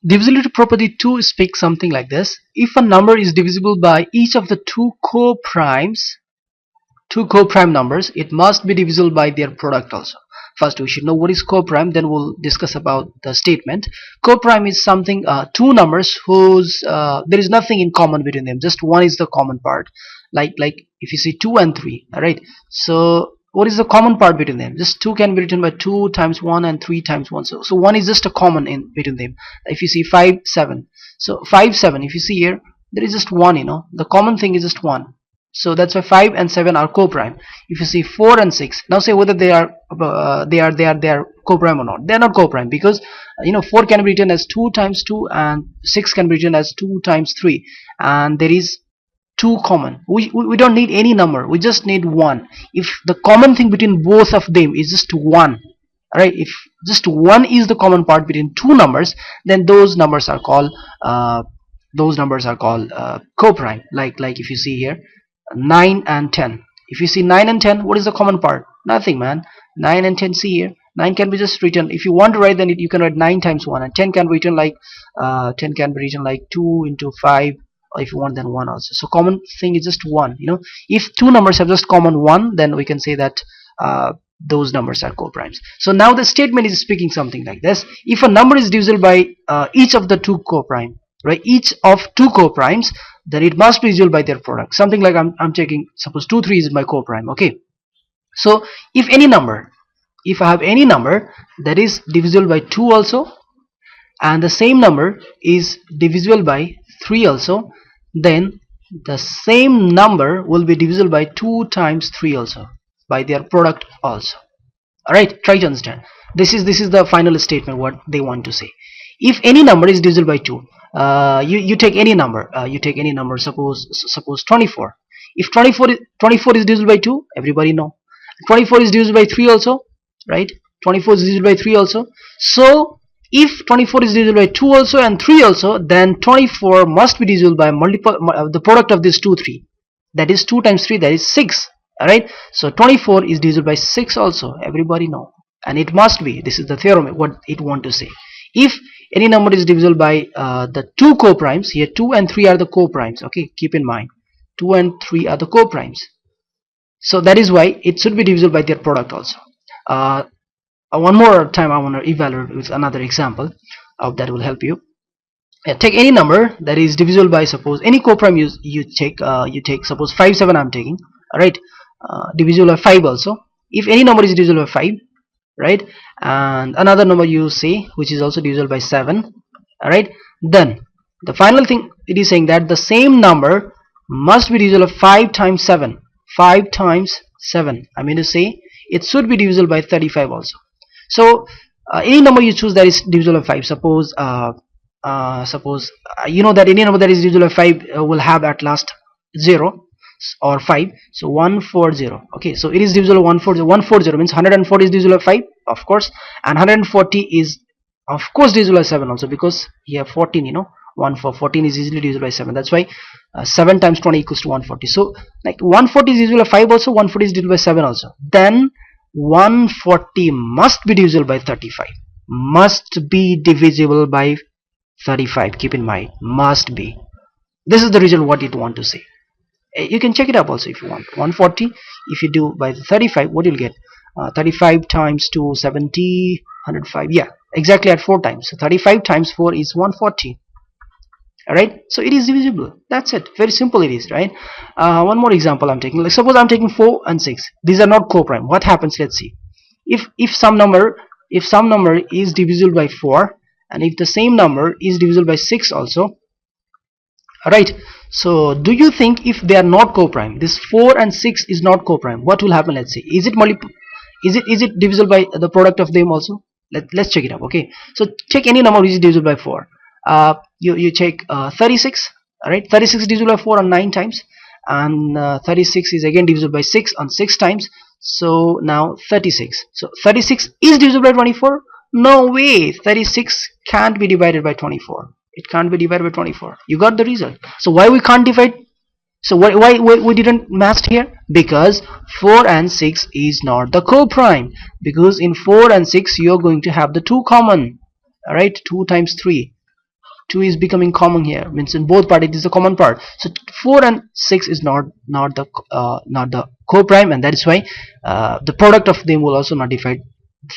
Divisibility property 2 speaks something like this. If a number is divisible by each of the two co-prime numbers, it must be divisible by their product also. First we should know what is co-prime, then we'll discuss about the statement. Co-prime is something, two numbers whose there is nothing in common between them, just one is the common part. Like if you see 2 and 3, alright, so what is the common part between them? Just 2 can be written by 2 times 1 and 3 times 1, so 1 is just a common in between them. If you see 5 7, so 5 7, if you see here, there is just 1, the common thing is just 1. So that's why 5 and 7 are co-prime. If you see 4 and 6, now say whether they are co-prime or not. They are not co-prime because 4 can be written as 2 times 2 and 6 can be written as 2 times 3, and there is 2 common. We don't need any number, we just need 1. If the common thing between both of them is just 1, right, if just 1 is the common part between two numbers, then those numbers are called co-prime. Like if you see here 9 and 10, if you see 9 and 10, what is the common part? Nothing, man. 9 and 10, see here, 9 can be just written, if you want to write, then you can write 9 times 1, and 10 can be written like 2 into 5, or if you want then 1 also. So common thing is just 1. If two numbers have just common 1, then we can say that those numbers are co-primes. So now the statement is speaking something like this. If a number is divisible by each of the two co-prime, right, each of two co-primes, then it must be divisible by their product. Something like I'm taking, suppose 2 3 is my co-prime. Okay, so if I have any number that is divisible by 2 also, and the same number is divisible by 3 also, then the same number will be divisible by 2 times 3 also, by their product also. Alright, try to understand. This is the final statement, what they want to say. If any number is divisible by 2, you take any number, suppose 24. If 24 is divisible by 2, everybody know. 24 is divisible by 3 also, right? 24 is divisible by 3 also. So if 24 is divisible by 2 also and 3 also, then 24 must be divisible by the product of these 2 3, that is 2 times 3, that is 6. Alright, so 24 is divisible by 6 also, everybody know, and it must be. This is the theorem, what it want to say. If any number is divisible by the two co-primes, here 2 and 3 are the co-primes. Okay, keep in mind 2 and 3 are the co-primes, so that is why it should be divisible by their product also. One more time I want to evaluate with another example. That will help you. Take any number that is divisible by, suppose any co-prime you take suppose 5 7 I'm taking. Alright, divisible by 5 also. If any number is divisible by 5, right, and another number you say which is also divisible by 7, alright, then the final thing it is saying that the same number must be divisible by 5 times 7. 5 times 7, I mean to say it should be divisible by 35 also. So any number you choose that is divisible by 5, suppose you know that any number that is divisible by 5 will have at last 0 or 5, so 140. Okay, so it is divisible by 140. 140 means 140 is divisible by 5, of course, and 140 is of course divisible by 7 also, because here 14, 14 is easily divisible by 7. That's why 7 times 20 equals to 140. So like 140 is divisible by 5 also, 140 is divisible by 7 also. Then 140 must be divisible by 35. Must be divisible by 35. Keep in mind, must be. This is the result what it want to say. You can check it up also if you want. 140, if you do by 35, what you'll get? 35 times 2, 70, 105. Yeah, exactly at 4 times. So 35 times 4 is 140. Alright, so it is divisible. That's it. Very simple it is, right? One more example I'm taking. Like suppose I'm taking 4 and 6. These are not co-prime. What happens? Let's see. If some number is divisible by 4, and if the same number is divisible by 6 also, alright, so do you think if they are not co-prime, this 4 and 6 is not co-prime, what will happen? Let's see. Is it divisible by the product of them also? Let's check it up. Okay, so check any number which is divisible by 4. You check 36. Alright, 36 is divisible by 4 on 9 times, and 36 is again divisible by 6 on 6 times. So now 36. So 36 is divisible by 24? No way. 36 can't be divided by 24. It can't be divided by 24. You got the result. So why we can't divide? So why we didn't match here? Because 4 and 6 is not the co-prime. Because in 4 and 6 you're going to have the 2 common. Alright, 2 times 3. 2 is becoming common here, means in both part it is a common part. So 4 and 6 is not the co-prime, and that is why the product of them will also not divide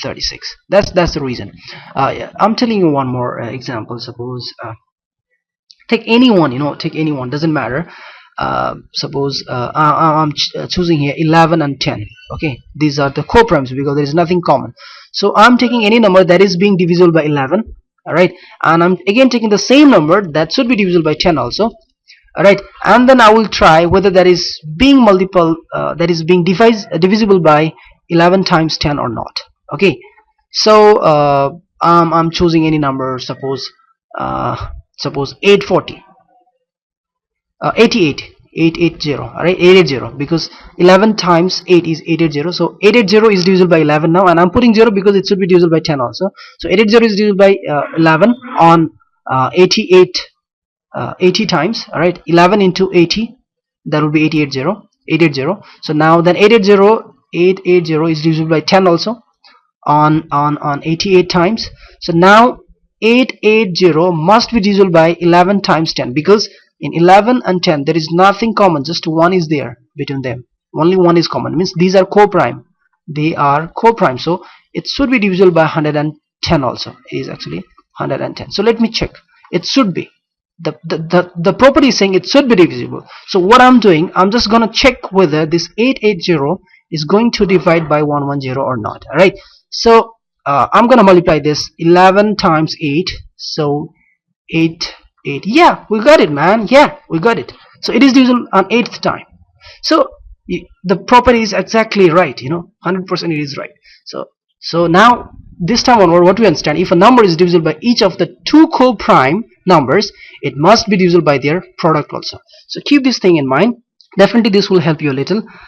36. That's the reason. Yeah, I'm telling you one more example. Suppose take anyone, take anyone, doesn't matter. Suppose I'm choosing here 11 and 10. Okay, these are the co-primes because there is nothing common. So I'm taking any number that is being divisible by 11. Alright, and I'm again taking the same number that should be divisible by 10 also. Alright, and then I will try whether that is being divisible by 11 times 10 or not. Okay, so I'm choosing any number. Suppose 840, 88, 880. Alright, 880, because 11 times 8 is 880. So 880 is divisible by 11 now, and I'm putting 0 because it should be divisible by 10 also. So 880 is divisible by 11 on 88, 80 times. Alright, 11 into 80, that would be 880. So now then 880 is divisible by 10 also on 88 times. So now 880 must be divisible by 11 times 10, because in 11 and 10 there is nothing common, just 1 is there between them. Only 1 is common, means these are co-prime. So it should be divisible by 110 also. It is actually 110. So let me check. It should be. The property is saying it should be divisible. So what I'm doing, I'm just gonna check whether this 880 is going to divide by 110 or not. Alright, so I'm gonna multiply this 11 times 8. So 8, yeah, we got it, man. Yeah, we got it. So it is divisible on 8th time. So the property is exactly right, 100% it is right. So now this time onward, what we understand, if a number is divisible by each of the two co-prime numbers, it must be divisible by their product also. So keep this thing in mind. Definitely this will help you a little.